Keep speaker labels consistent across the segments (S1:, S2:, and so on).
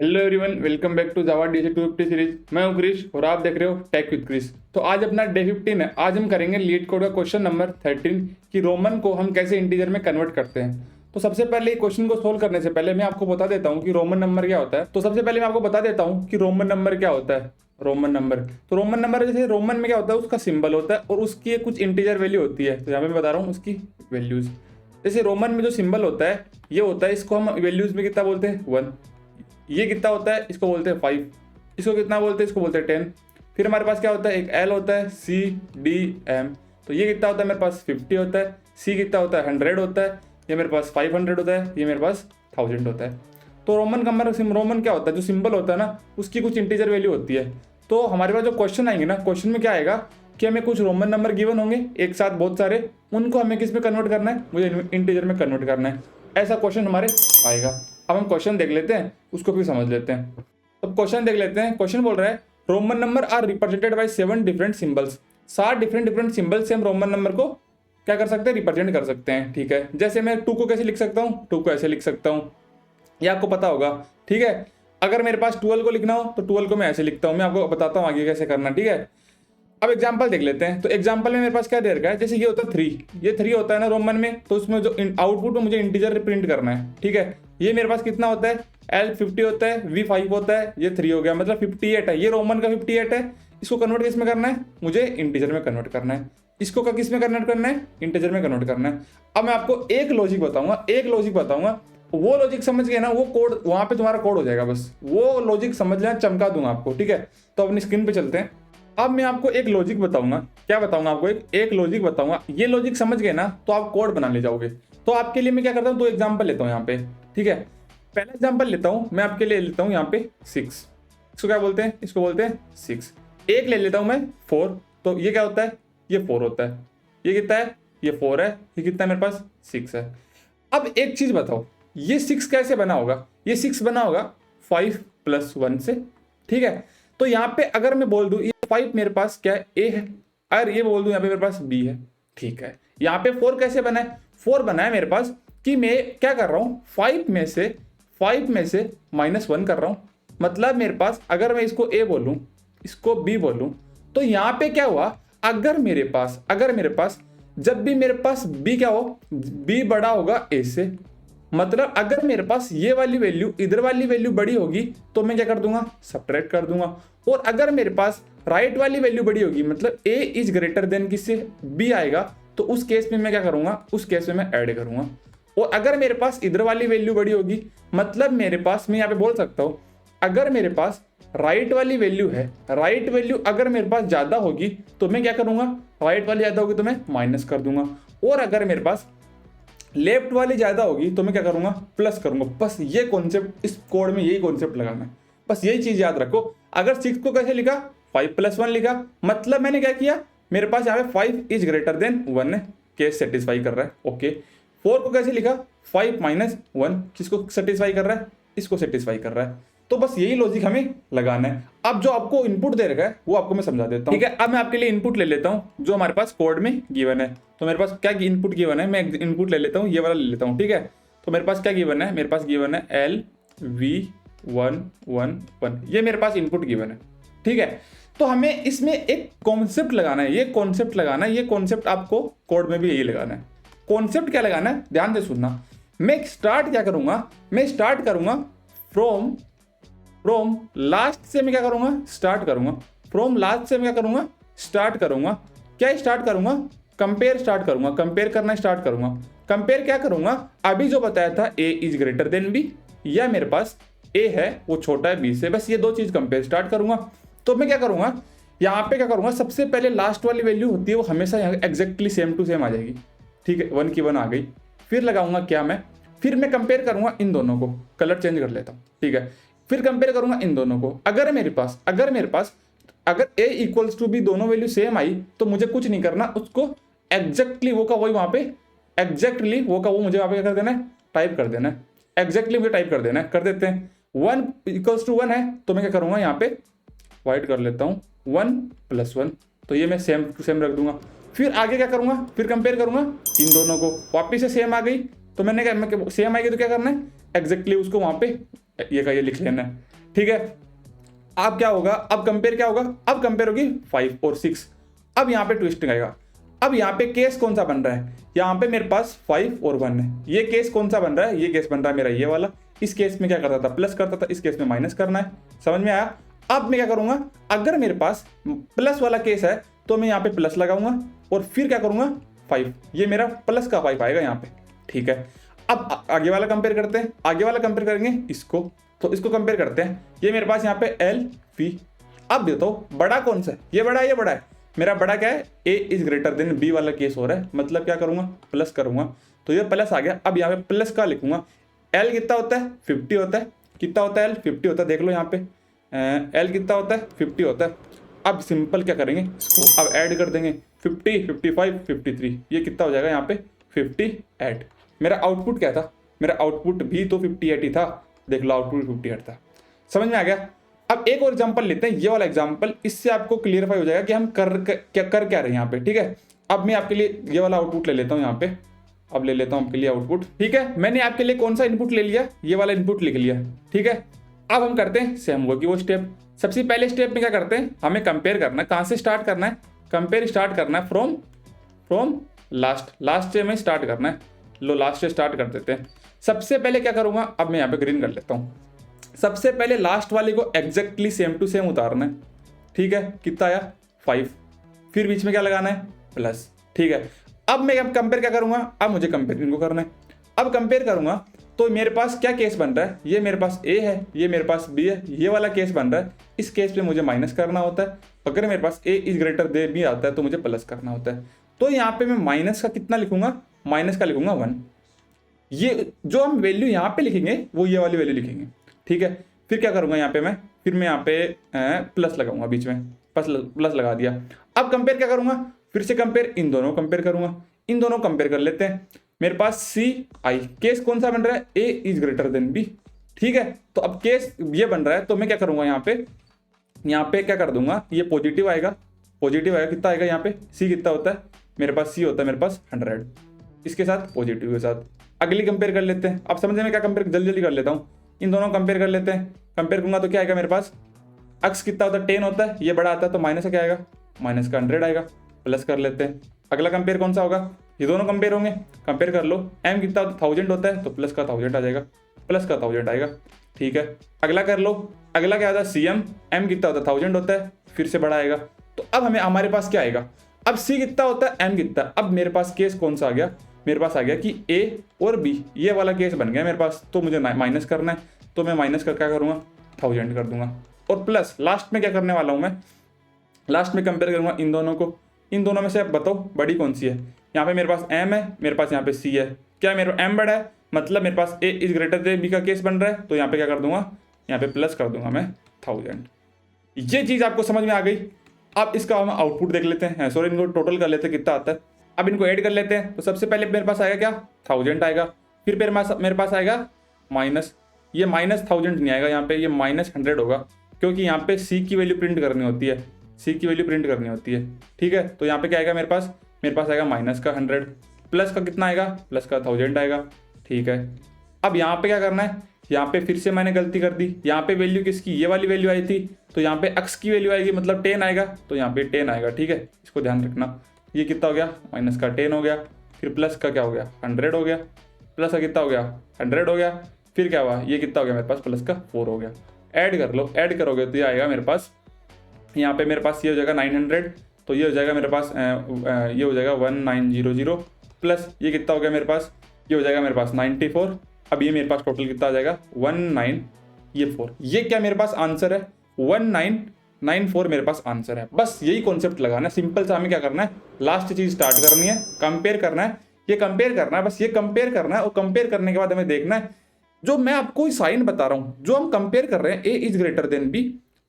S1: Hello everyone, welcome back to Java DC 250 series. मैं हूं क्रिश और आप देख रहे हो टेक विद क्रिश। तो आज अपना डे 15 है। आज हम करेंगे लीड कोड का क्वेश्चन नंबर 13 कि रोमन को हम कैसे इंटीजर में कन्वर्ट करते हैं। तो सबसे पहले क्वेश्चन को सोल्व करने से पहले मैं आपको बता देता हूं कि रोमन नंबर क्या होता है। तो सबसे पहले मैं आपको बता देता हूं कि रोमन नंबर क्या होता है। रोमन नंबर, तो रोमन नंबर जैसे रोमन में क्या होता है, उसका सिंबल होता है और उसकी कुछ इंटीजर वैल्यू होती है। तो यहाँ पे मैं बता रहा हूँ उसकी वैल्यूज। जैसे रोमन में जो सिंबल होता है ये होता है, इसको हम वैल्यूज में कितना बोलते हैं 1। ये कितना होता है, इसको बोलते हैं 5। इसको कितना बोलते हैं, इसको बोलते हैं 10। फिर हमारे पास क्या होता है, एक एल होता है, सी डी एम। तो ये कितना होता है, मेरे पास 50 होता है। सी कितना होता है, 100 होता है। ये मेरे पास 500 होता है। ये मेरे पास 1000 होता है। तो रोमन नंबर रोमन क्या होता है, जो सिंबल होता है ना, उसकी कुछ इंटीजर वैल्यू होती है। तो हमारे पास जो क्वेश्चन आएंगे ना, क्वेश्चन में क्या आएगा कि हमें कुछ रोमन नंबर गिवन होंगे एक साथ बहुत सारे, उनको हमें किस में कन्वर्ट करना है, मुझे इंटीजर में कन्वर्ट करना है। ऐसा क्वेश्चन हमारे आएगा। अब हम क्वेश्चन देख लेते हैं, उसको फिर समझ लेते हैं। अब क्वेश्चन देख लेते हैं। क्वेश्चन बोल रहा है Roman number are represented by 7 different symbols. 7 different symbol से हम रोमन नंबर को क्या कर सकते हैं, रिप्रेजेंट कर सकते हैं। ठीक है, जैसे मैं 2 को कैसे लिख सकता हूँ, 2 को ऐसे लिख सकता हूँ, ये आपको पता होगा। ठीक है, अगर मेरे पास 12 को लिखना हो तो 12 को मैं ऐसे लिखता हूँ। मैं आपको बताता हूँ आगे कैसे करना। ठीक है, अब एग्जाम्पल देख लेते हैं। तो एग्जाम्पल में मेरे पास क्या दे रखा है, जैसे ये होता है 3, ये 3 होता है ना रोमन में, तो उसमें जो आउटपुट में मुझे इंटीजर प्रिंट करना है। ठीक है, ये मेरे पास कितना होता है, एल 50 होता है, वी 5 होता है, ये 3 हो गया, मतलब 58 है। ये रोमन का 58 है। इसको कन्वर्ट किस में करना है, मुझे इंटीजर में कन्वर्ट करना है। इसको का किस में कन्वर्ट करना है, इंटीजर में कन्वर्ट करना है। अब मैं आपको एक लॉजिक बताऊंगा, वो लॉजिक समझ गए ना, वो कोड वहां पे तुम्हारा कोड हो जाएगा। बस वो लॉजिक समझ लेना, चमका दूंगा आपको। ठीक है, तो अपनी स्क्रीन पे चलते हैं। अब मैं आपको एक लॉजिक बताऊंगा। क्या बताऊंगा आपको, एक लॉजिक बताऊंगा। ये लॉजिक समझ गए ना तो आप कोड बना ले जाओगे। तो आपके लिए मैं क्या करता हूँ, 2 एग्जांपल लेता हूँ यहाँ पे। ठीक है, पहला एग्जांपल लेता हूँ मैं आपके लिए, लेता हूँ यहाँ पे 6। इसको क्या बोलते हैं, इसको बोलते हैं 6। एक ले लेता हूँ मैं 4। तो ये क्या होता है, ये 4 होता है। ये कितना है, ये 4 है। ये कितना है मेरे पास, 6 है। अब एक चीज बताओ, ये 6 कैसे बना होगा, ये 6 बना होगा 5 + 1 से। ठीक है, तो यहाँ पे अगर मैं बोल दूं ये 5 मेरे पास क्या है, ए है, और ये बोल दूं यहाँ पे मेरे पास बी है। ठीक है, यहाँ पे 4 कैसे बना है, 4 बना है मेरे पास कि मैं क्या कर रहा हूँ, 5 में से -1 कर रहा हूँ। मतलब मेरे पास अगर मैं इसको ए बोलूं, इसको बी बोलूं, तो यहाँ पे क्या हुआ, अगर मेरे पास जब भी मेरे पास बी क्या हो, बी बड़ा होगा ए से, मतलब अगर मेरे पास ये वाली वैल्यू, इधर वाली वैल्यू बड़ी होगी तो मैं क्या कर दूंगा, सब्ट्रैक्ट कर दूंगा। और अगर मेरे पास राइट वाली वैल्यू बड़ी होगी, मतलब ए इज ग्रेटर देन किससे, बी आएगा, तो उस केस में मैं क्या करूंगा, उस केस में मैं ऐड करूंगा। और अगर मेरे पास इधर वाली वैल्यू बड़ी होगी, मतलब मेरे पास, मैं यहाँ पे बोल सकता हूँ, अगर मेरे पास राइट वाली वैल्यू है, राइट वैल्यू अगर मेरे पास ज्यादा होगी तो मैं क्या करूंगा, राइट वाली ज्यादा होगी तो मैं माइनस कर दूंगा। और अगर मेरे पास लेफ्ट वाली ज्यादा होगी तो मैं क्या करूंगा, प्लस करूंगा। बस ये कॉन्सेप्ट, इस कोड में यही कॉन्सेप्ट लगाना है। बस यही चीज याद रखो। अगर 6 को कैसे लिखा, 5 + 1 लिखा, मतलब मैंने क्या किया, मेरे पास यहाँ पे 5 इज ग्रेटर देन 1 है, केस सेटिस्फाई कर रहा है। ओके, 4 को कैसे लिखा, 5 - 1, किसको सेटिस्फाई कर रहा है, इसको सेटिस्फाई कर रहा है। तो बस यही लॉजिक हमें लगाना है। अब जो आपको इनपुट दे रखा है वो आपको मैं समझा देता हूँ। ठीक है, अब मैं आपके लिए इनपुट ले लेता हूँ जो हमारे पास कोड में गिवन है। तो मेरे पास क्या इनपुट गिवन है, मैं इनपुट ले लेता हूँ, ये वाला ले लेता हूँ। ठीक है, तो मेरे पास क्या गिवन है, मेरे पास गिवन है LV111, ये मेरे पास इनपुट गिवन है। ठीक है, तो हमें इसमें एक कॉन्सेप्ट लगाना है, ये कॉन्सेप्ट आपको कोड में भी यही लगाना है। कॉन्सेप्ट क्या लगाना है, ध्यान से सुनना। मैं स्टार्ट क्या करूंगा, मैं स्टार्ट करूंगा फ्रॉम लास्ट से, मैं क्या करूंगा, स्टार्ट करूंगा फ्रॉम लास्ट से। मैं क्या करूंगा, स्टार्ट करूंगा। क्या स्टार्ट करूंगा, कंपेयर स्टार्ट करूंगा, कंपेयर करना स्टार्ट करूंगा। कंपेयर क्या करूंगा, अभी जो बताया था ए इज ग्रेटर देन बी, या मेरे पास ए है वो छोटा है बी से, बस ये 2 चीज कंपेयर स्टार्ट करूंगा। तो मैं क्या करूंगा, यहाँ पे क्या करूंगा, सबसे पहले लास्ट वाली वैल्यू होती है वो हमेशा एग्जैक्टली सेम टू सेम आ जाएगी। ठीक है, 1 की 1 आ गई। फिर लगाऊंगा क्या, फिर मैं कंपेयर करूंगा इन दोनों को, कलर चेंज कर लेता हूँ। ठीक है, फिर कंपेयर करूंगा इन दोनों को। अगर मेरे पास अगर a = b दोनों वैल्यू सेम आई तो मुझे कुछ नहीं करना, उसको एग्जैक्टली वो का वही वहां पे, एग्जैक्टली वो का वो मुझे वहां पे क्या कर देना है, टाइप कर देना है। एग्जैक्टली मुझे टाइप कर देना है, कर देते हैं। 1 = 1 है तो मैं क्या करूंगा, यहाँ पे वाइट कर लेता हूँ, 1 + 1, तो ये मैं सेम टू सेम रख दूंगा। फिर आगे क्या करूंगा, फिर कंपेयर करूंगा इन दोनों को, वापिस से सेम आ गई तो मैंने क्या, सेम आएगी तो क्या करना है, एग्जैक्टली उसको वहां पे ये का ये लिख लेना है। ठीक है। अब क्या होगा, अब कंपेयर क्या होगा, अब कंपेयर होगी 5 और 6। अब यहाँ पे ट्विस्टिंग आएगा। अब यहाँ पे केस कौन सा बन रहा है, यहाँ पे मेरे पास 5 और 1 है। ये केस कौन सा बन रहा है, ये केस बन रहा है मेरा ये वाला। इस केस में क्या करता था, प्लस करता था, इस केस में माइनस करना है। समझ में आया। अब मैं क्या करूंगा, अगर मेरे पास प्लस वाला केस है तो मैं यहाँ पे प्लस लगाऊंगा और फिर क्या करूंगा 5, ये मेरा प्लस का 5 आएगा यहाँ पे। ठीक है। अब आगे वाला कंपेयर करते हैं, आगे वाला कंपेयर करेंगे इसको, तो इसको कंपेयर करते हैं। ये मेरे पास यहाँ पे एल वी। अब देखो बड़ा कौन सा है, ये बड़ा है, ये बड़ा है। मेरा बड़ा क्या है, ए इज ग्रेटर देन बी वाला केस हो रहा है, मतलब क्या करूंगा, प्लस करूंगा, तो ये प्लस आ गया। अब यहाँ पे प्लस का लिखूंगा। एल कितना होता है, 50 होता है। कितना होता है एल, 50 होता है। देख लो यहाँ पे एल कितना होता है, 50 होता है। अब सिंपल क्या करेंगे, इसको अब ऐड कर देंगे, 50, 55, 53, ये कितना हो जाएगा यहाँ पे 58। मेरा आउटपुट क्या था, मेरा आउटपुट भी तो 58 ही था। देख लो आउटपुट 58 था। समझ में आ गया। अब एक और एग्जांपल लेते हैं, ये वाला एग्जांपल, इससे आपको क्लियरफाई हो जाएगा कि हम कर क्या रहे हैं यहाँ पे। ठीक है। अब मैं आपके लिए ये वाला आउटपुट ले लेता हूँ यहाँ पे। अब ले लेता हूँ आपके लिए आउटपुट। ठीक है, मैंने आपके लिए कौन सा इनपुट ले लिया, ये वाला इनपुट लिख लिया। ठीक है। अब हम करते हैं सेम वो की वो स्टेप। सबसे पहले स्टेप में क्या करते हैं, हमें कंपेयर करना है। कहाँ से स्टार्ट करना है, कंपेयर स्टार्ट करना है फ्रॉम लास्ट से हमें स्टार्ट करना है। लो लास्ट से स्टार्ट कर देते हैं। सबसे पहले क्या करूंगा, अब मैं यहाँ पे ग्रीन कर लेता हूँ। सबसे पहले लास्ट वाले को एग्जैक्टली सेम टू सेम उतारना है। ठीक है। कितना आया 5, फिर बीच में क्या लगाना है प्लस। ठीक है। अब मैं कंपेयर क्या करूंगा, अब मुझे कंपेयर इनको करना है। अब कंपेयर करूंगा तो मेरे पास क्या केस बन रहा है, ये मेरे पास ए है, ये मेरे पास बी है, ये वाला केस बन रहा है। इस केस पे मुझे माइनस करना होता है। अगर मेरे पास ए इज ग्रेटर देन बी आता है तो मुझे प्लस करना होता है। तो यहाँ पे मैं माइनस का कितना लिखूंगा, माइनस का लिखूंगा 1। ये जो हम वैल्यू यहाँ पे लिखेंगे वो ये वाली वैल्यू लिखेंगे। ठीक है। फिर क्या करूंगा यहाँ पे मैं, फिर मैं यहाँ पे प्लस लगाऊंगा बीच में, प्लस लगा दिया। अब कंपेयर क्या करूंगा, फिर से कंपेयर, इन दोनों कंपेयर करूंगा। इन दोनों कंपेयर कर लेते हैं। मेरे पास सी आई, केस कौन सा बन रहा है, ए इज ग्रेटर देन बी। ठीक है। तो अब केस ये बन रहा है तो मैं क्या करूंगा, यहाँ पे क्या कर दूंगा, ये पॉजिटिव आएगा, कितना आएगा यहाँ पे, सी कितना होता है मेरे पास, सी होता है मेरे पास 100, इसके साथ पॉजिटिव के साथ। अगली कंपेयर कर लेते हैं। अब समझने में क्या कंपेयर, जल्दी जल्दी कर लेता हूँ। इन दोनों कंपेयर कर लेते हैं। कंपेयर करूंगा तो क्या आएगा मेरे पास, अक्स कितना होता है 10 होता है, ये बड़ा आता है तो माइनस का क्या आएगा, माइनस का 100 आएगा। प्लस कर लेते हैं। अगला कंपेयर कौन सा होगा, ये दोनों कंपेयर होंगे। कंपेयर कर लो, एम कितना 1000 होता है तो प्लस का 1000 आ जाएगा, प्लस का 1000 आएगा। ठीक है। अगला कर लो, अगला क्या होता है सी एम, एम कितना होता है 1000 होता है, फिर से बड़ा आएगा। तो अब हमारे पास क्या आएगा, अब सी कितना होता है, एम कितना। अब मेरे पास केस कौन सा आ गया, मेरे पास आ गया कि ए और बी, ये वाला केस बन गया मेरे पास। तो मुझे माइनस करना है, तो मैं माइनस कर क्या करूँगा 1000 कर दूंगा। और प्लस लास्ट में क्या करने वाला हूँ मैं, लास्ट में कंपेयर करूंगा इन दोनों को। इन दोनों में से अब बताओ बड़ी कौन सी है। यहाँ पे मेरे पास एम है, मेरे पास यहाँ पे सी है। क्या मेरे एम बड़ा है, मतलब मेरे पास ए इज ग्रेटर देन बी का केस बन रहा है, तो यहाँ पे क्या कर दूंगा, यहाँ पे प्लस कर दूंगा मैं 1000। ये चीज़ आपको समझ में आ गई। अब इसका हम आउटपुट देख लेते हैं, सॉरी इनको टोटल कर लेते हैं कितना आता है। अब इनको ऐड कर लेते हैं। तो सबसे पहले मेरे पास आएगा क्या 1000 आएगा, फिर मेरे पास आएगा माइनस, ये माइनस 1000 नहीं आएगा यहाँ पे, ये माइनस 100 होगा, क्योंकि यहाँ पे सी की वैल्यू प्रिंट करनी होती है, सी की वैल्यू प्रिंट करनी होती है। ठीक है। तो यहाँ पे क्या आएगा मेरे पास आएगा माइनस का 100, प्लस का कितना आएगा, प्लस का 1000 आएगा। ठीक है। अब यहाँ पे क्या करना है, यहाँ पे फिर से मैंने गलती कर दी, यहाँ पे वैल्यू किसकी, ये वाली वैल्यू आई थी, तो यहाँ पे एक्स की वैल्यू आएगी, मतलब 10 आएगा, तो यहाँ पे 10 आएगा। ठीक है, इसको ध्यान रखना। ये कितना हो गया, माइनस का 10 हो गया, फिर प्लस का क्या हो गया 100 हो गया, प्लस का कितना हो गया 100 हो गया, फिर क्या हुआ, ये कितना हो गया मेरे पास, प्लस का 4 हो गया। ऐड कर लो, ऐड करोगे तो ये आएगा मेरे पास, यहाँ पे मेरे पास ये हो जाएगा 900, तो ये हो जाएगा मेरे पास ये हो जाएगा 1900, प्लस ये कितना हो गया मेरे पास, ये हो जाएगा मेरे पास 94। अब ये मेरे पास टोटल कितना आ जाएगा 1994। ये क्या मेरे पास आंसर है 1994 मेरे पास आंसर है। बस यही कॉन्सेप्ट लगाना है, सिंपल सा। हमें क्या करना है, लास्ट चीज स्टार्ट करनी है, कंपेयर करना है, ये कंपेयर करना है, बस ये कंपेयर करना है। और कंपेयर करने के बाद हमें देखना है, जो मैं आपको साइन बता रहा हूँ, जो हम कंपेयर कर रहे हैं, a is greater than b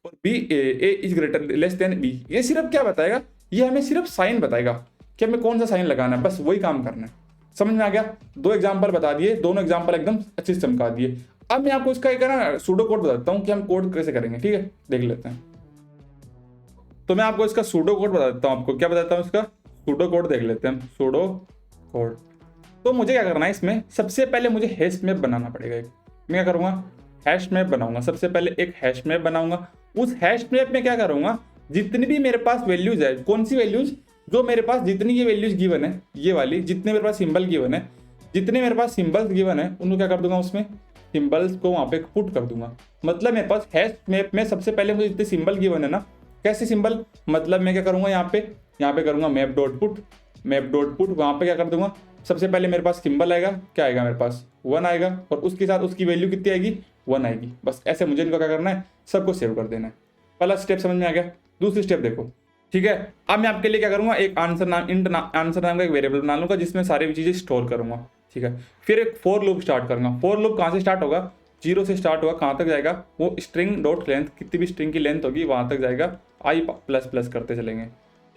S1: और b a is greater less than b, ये सिर्फ क्या बताएगा, ये हमें सिर्फ साइन बताएगा कि हमें कौन सा साइन लगाना है, बस वही काम करना है। समझ में आ गया। 2 एग्जाम्पल बता दिए, दोनों एग्जाम्पल एकदम अच्छे से चमका दिए। अब मैं आपको इसका एक ना सूडो कोड बताता हूँ कि हम कोड कैसे करेंगे। ठीक है, देख लेते हैं। तो मैं आपको इसका सूडो कोड बता देता हूँ। आपको क्या बताता हूँ, इसका सूडो कोड देख लेते हैं हम। सूडो कोड, तो मुझे क्या करना है, इसमें सबसे पहले मुझे हैश मैप बनाना पड़ेगा। मैं क्या करूँगा, हैश मैप बनाऊंगा। सबसे पहले एक हैश मैप बनाऊंगा। उस हैश मैप में क्या करूंगा, जितनी भी मेरे पास वैल्यूज है, कौन सी वैल्यूज, जो मेरे पास जितनी ये वैल्यूज गिवन है, ये वाली जितने मेरे पास सिंबल गिवन है, जितने मेरे पास सिंबल्स गिवन है, उनको क्या कर दूंगा, उसमें सिंबल्स को वहां पे पुट कर दूंगा। मतलब मेरे पास हैश मैप में सबसे पहले मुझे जितने सिंबल गिवन है ना, कैसे सिंबल, मतलब मैं क्या करूंगा, यहाँ पे करूंगा मैप डॉट पुट, वहां पे क्या कर दूंगा, सबसे पहले मेरे पास सिंबल आएगा, क्या आएगा मेरे पास 1 आएगा, और उसके साथ उसकी वैल्यू कितनी आएगी, 1 आएगी। बस ऐसे मुझे इनको क्या करना है, सबको सेव कर देना है। पहला स्टेप समझ में आ गया। दूसरी स्टेप देखो, ठीक है। अब मैं आपके लिए क्या करूंगा, एक आंसर नाम का एक वेरिएबल बना लूंगा जिसमें सारी चीजें स्टोर करूंगा, ठीक है। फिर एक फॉर लूप स्टार्ट करूंगा। फॉर लूप कहाँ से स्टार्ट होगा, 0 से स्टार्ट होगा, कहाँ तक जाएगा, वो स्ट्रिंग डॉट लेंथ, कितनी भी स्ट्रिंग की लेंथ होगी वहां तक जाएगा, i प्लस करते चलेंगे,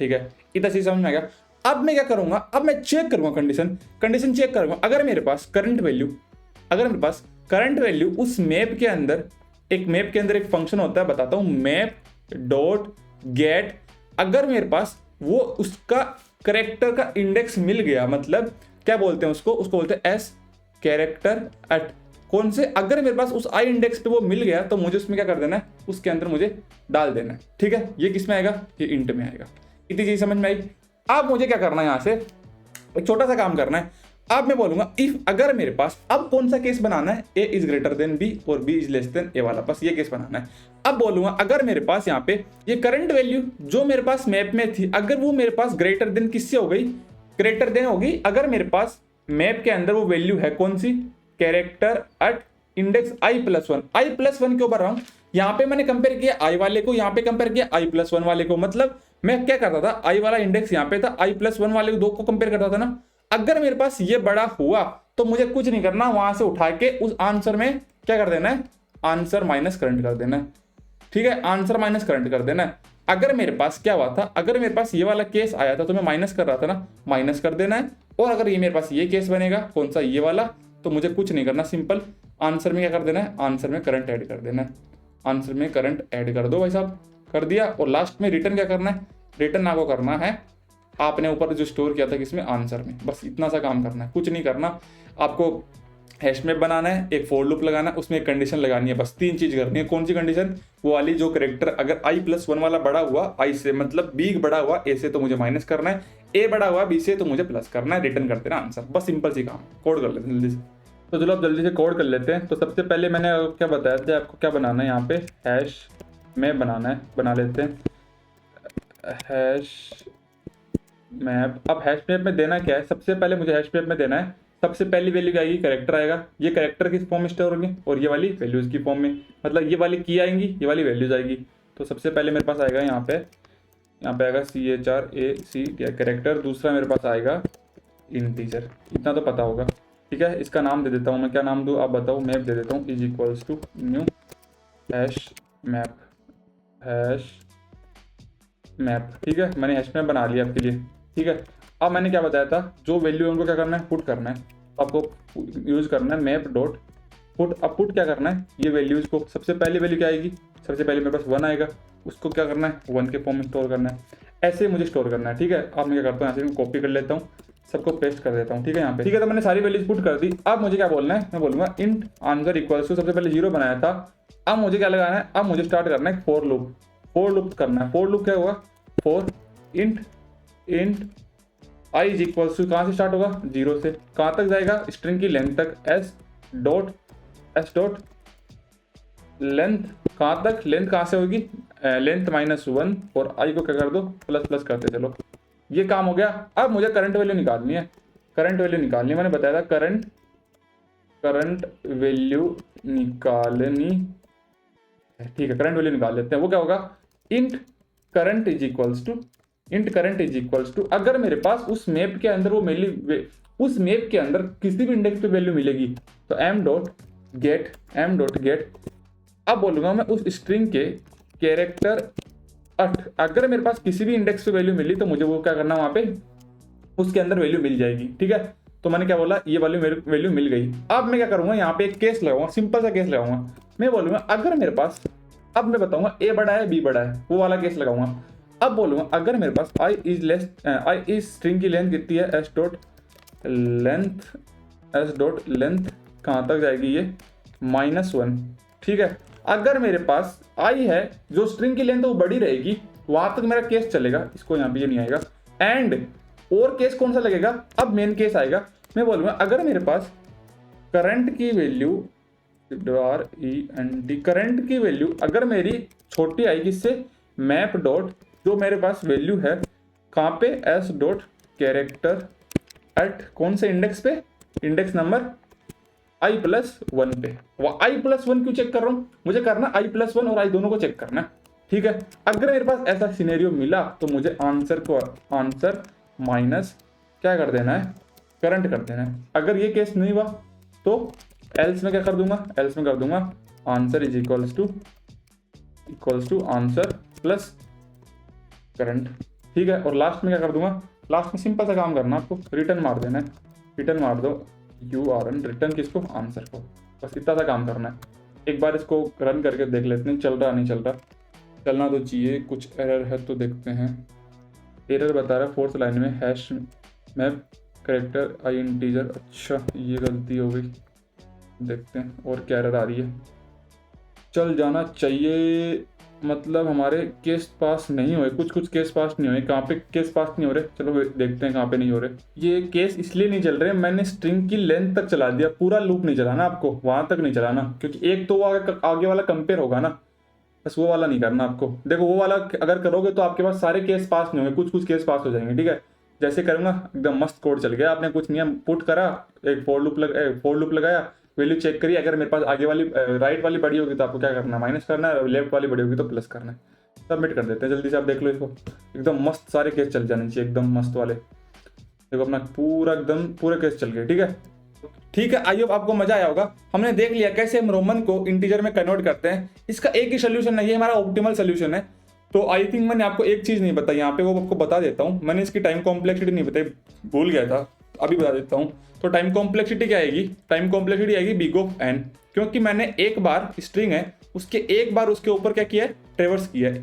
S1: ठीक है। इतना चीज समझ में आ गया। अब मैं क्या करूंगा, अब मैं चेक करूंगा, कंडीशन चेक करूंगा। अगर मेरे पास करंट वैल्यू उस मैप के अंदर, एक फंक्शन होता है, बताता हूं, मैप डॉट गेट, अगर मेरे पास वो उसका कैरेक्टर का इंडेक्स मिल गया, मतलब क्या बोलते हैं उसको बोलते हैं एस कैरेक्टर एट, कौन से, अगर मेरे पास उस आई इंडेक्स पे वो मिल गया तो मुझे उसमें क्या कर देना है, उसके अंदर मुझे डाल देना है, ठीक है। ये किस में आएगा, ये इंट में आएगा। इतनी चीज समझ में आई। अब मुझे क्या करना है, यहां से एक छोटा सा काम करना है। अब मैं बोलूंगा इफ, अगर मेरे पास, अब कौन सा केस बनाना है, ए इज ग्रेटर देन बी और बी इज लेस देन ए वाला, बस ये केस बनाना है। अब बोलूंगा अगर मेरे पास यहाँ पे ये करंट वैल्यू जो मेरे पास मैप में थी, अगर वो मेरे पास ग्रेटर देन किससे हो गई, ग्रेटर देन होगी, अगर मेरे पास मैप के अंदर वो वैल्यू है कौन सी, कैरेक्टर एट इंडेक्स i+1 क्यों भर रहा हूं, यहाँ पे मैंने कंपेयर किया i वाले को, यहाँ पे कंपेयर किया i+1 वाले को, मतलब मैं क्या करता था, i वाला इंडेक्स यहाँ पे था, i+1 वाले दो को कंपेयर करता था ना। अगर मेरे पास ये बड़ा हुआ तो मुझे कुछ नहीं करना, वहां से उठा के उस आंसर में क्या कर देना है, आंसर माइनस करंट कर देना है, ठीक है, आंसर माइनस करंट कर देना है। अगर मेरे पास क्या हुआ था, अगर मेरे पास ये वाला केस आया था तो मैं माइनस कर रहा था ना, माइनस कर देना है। और अगर ये मेरे पास ये केस बनेगा, कौन सा, ये वाला, तो मुझे कुछ नहीं करना, सिंपल आंसर में क्या कर देना है, आंसर में करंट ऐड कर देना है, आंसर में करंट ऐड कर दो भाई साहब, कर दिया। और लास्ट में रिटर्न क्या करना है, रिटर्न आपको करना है आपने ऊपर जो स्टोर किया था किसमें, आंसर में, बस इतना सा काम करना है, कुछ नहीं करना। आपको हैश मैप बनाना है, एक फॉर लूप लगाना है, उसमें एक कंडीशन लगानी है, बस 3 चीज करनी है। कौन सी कंडीशन, वो वाली जो करेक्टर अगर i+1 वाला बड़ा हुआ i से, मतलब b बड़ा हुआ a से तो मुझे माइनस करना है, a बड़ा हुआ b से तो मुझे प्लस करना है, रिटर्न कर देना आंसर, बस सिंपल सी काम। कोड कर लेते हैं जल्दी से। तो चलो अब जल्दी से कोड कर लेते हैं। तो सबसे पहले मैंने क्या बताया था आपको, क्या बनाना है, यहाँ पे हैश मैप बनाना है, बना लेते हैं हैश मैप। अब हैश मैप में देना क्या है, सबसे पहले मुझे हैश मैप में देना है, सबसे पहली वैल्यू क्या आएगी, कैरेक्टर आएगा, ये कैरेक्टर किस फॉर्म में स्टोर होंगे, और ये वाली वैल्यूज की फॉर्म में, मतलब ये वाली की आएंगी, ये वाली वैल्यूज आएगी। तो सबसे पहले मेरे पास आएगा यहाँ पे आएगा CHRAC कैरेक्टर, दूसरा मेरे पास आएगा इंटीजर, इतना तो पता होगा, ठीक है। इसका नाम दे देता हूँ मैं, क्या नाम दूँ आप बताओ, मैप दे देता हूँ, is equals to new hash map, ठीक है। मैंने हैश मैप बना लिया आपके लिए, ठीक है। अब मैंने क्या बताया था, जो वैल्यू उनको क्या करना है, पुट करना है, आपको यूज करना है मैप डॉट पुट। अब पुट क्या करना है, ये वैल्यूज को, सबसे पहली वैल्यू क्या आएगी, सबसे पहले मेरे पास 1 आएगा, उसको क्या करना है, 1 के फॉर्म में स्टोर करना है, ऐसे मुझे स्टोर करना है, ठीक है। अब मैं क्या करता हूँ, यहाँ से कॉपी कर लेता हूँ, सबको पेस्ट कर देता हूँ, ठीक है, यहाँ पे, ठीक है। तो मैंने सारी वैल्यूज पुट कर दी। अब मुझे क्या बोलना है, मैं बोलूंगा इंट आंसर इक्वल्स टू, सबसे पहले 0 बनाया था, अब मुझे क्या लगाना है, अब मुझे स्टार्ट करना है फॉर लूप करना है। फॉर लूप क्या होगा, for int i is equals to, कहाँ से स्टार्ट होगा, 0 से, कहाँ तक जाएगा, स्ट्रिंग की लेंथ तक, s डॉट लेंथ, कहाँ तक, लेंथ कहाँ से होगी, लेंथ -1, और i को क्या कर दो, प्लस करते चलो, ये काम हो गया। अब मुझे करंट वैल्यू निकालनी है, मैंने बताया था करंट वैल्यू निकालनी, ठीक है। करंट वैल्यू निकाल लेते हैं, वो क्या होगा, int current is equals to, अगर मेरे पास उस मैप के अंदर उस मैप के अंदर किसी भी इंडेक्स पे वैल्यू मिलेगी तो m डॉट गेट। अब बोलूंगा मैं उस स्ट्रिंग के कैरेक्टर 8, अगर मेरे पास किसी भी इंडेक्स पे वैल्यू मिली तो मुझे वो क्या करना, वहां पे उसके अंदर वैल्यू मिल जाएगी, ठीक है। तो मैंने क्या बोला, ये वाली वैल्यू मिल गई। अब मैं क्या करूंगा, यहाँ पे एक केस लगाऊंगा, सिंपल सा केस लगाऊंगा, मैं बोलूंगा अगर मेरे पास, अब मैं बताऊंगा a बड़ा है b बड़ा है, वो वाला केस लगाऊंगा। अब बोलूंगा अगर मेरे पास i इज स्ट्रिंग की लेंथ कितनी है, s डॉट लेंथ कहाँ तक जाएगी, ये -1, ठीक है। अगर मेरे पास आई है, जो स्ट्रिंग की लेंथ वो बड़ी रहेगी, वहां तक मेरा केस चलेगा, इसको यहाँ पे ये नहीं आएगा। एंड और केस कौन सा लगेगा, अब मेन केस आएगा। मैं बोलूंगा अगर मेरे पास करंट की वैल्यू RENT करंट की वैल्यू अगर मेरी छोटी आएगी, इससे मैप डॉट जो मेरे पास वैल्यू है कहाँ पे, एस डॉट कैरेक्टर एट कौन से इंडेक्स पे, इंडेक्स नंबर i+1 पे। i+1 क्यों चेक कर रहा हूँ, मुझे करना i+1 और i दोनों को चेक करना, ठीक है। अगर मेरे पास ऐसा सिनेरियो मिला तो मुझे आंसर माइनस क्या कर देना है, करंट कर देना है। अगर ये केस नहीं हुआ तो एल्स में क्या कर दूंगा, एल्स में कर दूंगा answer is equals to answer plus current, ठीक है। और लास्ट में क्या कर दूंगा, लास्ट में सिंपल सा काम करना, आपको रिटर्न मार देना है, रिटर्न मार दो URN, रिटर्न किसको, आंसर को, बस इतना सा काम करना है। एक बार इसको रन करके देख लेते हैं, चल रहा नहीं चल रहा, चलना तो चाहिए। कुछ एरर है तो देखते हैं। एरर बता रहा है 4th लाइन में hash map character I integer, अच्छा ये गलती हो गई, देखते हैं और क्या एरर आ रही है। चल जाना चाहिए, मतलब हमारे केस पास नहीं हुए, कुछ केस पास नहीं हुए। कहाँ पे केस पास नहीं हो रहे, चलो देखते हैं कहाँ पे नहीं हो रहे। ये केस इसलिए नहीं चल रहे, मैंने स्ट्रिंग की लेंथ तक चला दिया, पूरा लूप नहीं चलाना आपको, वहां तक नहीं चलाना, क्योंकि एक तो वो आगे वाला कंपेयर होगा ना, बस वो वाला नहीं करना आपको। देखो वो वाला अगर करोगे तो आपके पास सारे केस पास नहीं होंगे, कुछ केस पास हो जाएंगे, ठीक है। जैसे करूंगा एकदम मस्त कोड चल गया, आपने कुछ नियम पुट करा, एक फॉर लूप लगाया, वैल्यू चेक करिए, अगर मेरे पास आगे वाली राइट वाली बड़ी होगी तो आपको क्या करना है, माइनस करना है, लेफ्ट वाली बड़ी होगी तो प्लस करना है। सबमिट कर देते हैं जल्दी से, आप देख लो इसको, एकदम मस्त सारे केस चल जाने चाहिए, एकदम मस्त वाले। देखो अपना पूरा एकदम पूरे केस चल गए, ठीक है। ठीक है, आई होप आपको मजा आया होगा। हमने देख लिया कैसे हम रोमन को इंटीजर में कन्वर्ट करते हैं। इसका एक ही सोल्यूशन है, ये हमारा ऑप्टिमल सोल्यूशन है। तो आई थिंक मैंने आपको एक चीज नहीं बताई यहाँ पे, वो आपको बता देता हूँ। मैंने इसकी टाइम कॉम्प्लेक्सिटी नहीं बताई, भूल गया था, अभी बता देता हूँ। तो टाइम कॉम्प्लेक्सिटी क्या आएगी, टाइम कॉम्प्लेक्सिटी आएगी बिग ऑफ n, क्योंकि मैंने एक बार स्ट्रिंग है उसके एक बार उसके ऊपर क्या किया है, ट्रेवर्स किया है।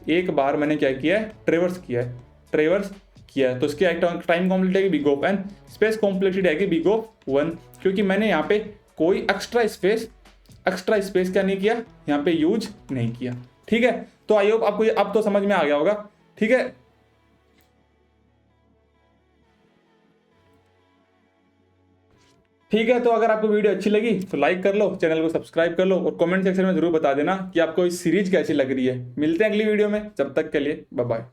S1: एक बार मैंने क्या किया है, ट्रेवर्स किया है, तो इसकी टाइम कॉम्प्लेक्सिटी आएगी big of n, space complexity आएगी बिग ऑफ 1, क्योंकि मैंने यहाँ पे कोई एक्स्ट्रा स्पेस क्या नहीं किया, यहाँ पे यूज नहीं किया, ठीक है। तो आई होप आपको ये अब तो समझ में आ गया होगा, ठीक है। ठीक है, तो अगर आपको वीडियो अच्छी लगी तो लाइक कर लो, चैनल को सब्सक्राइब कर लो और कमेंट सेक्शन में जरूर बता देना कि आपको इस सीरीज कैसी लग रही है। मिलते हैं अगली वीडियो में, जब तक के लिए बाय बाय।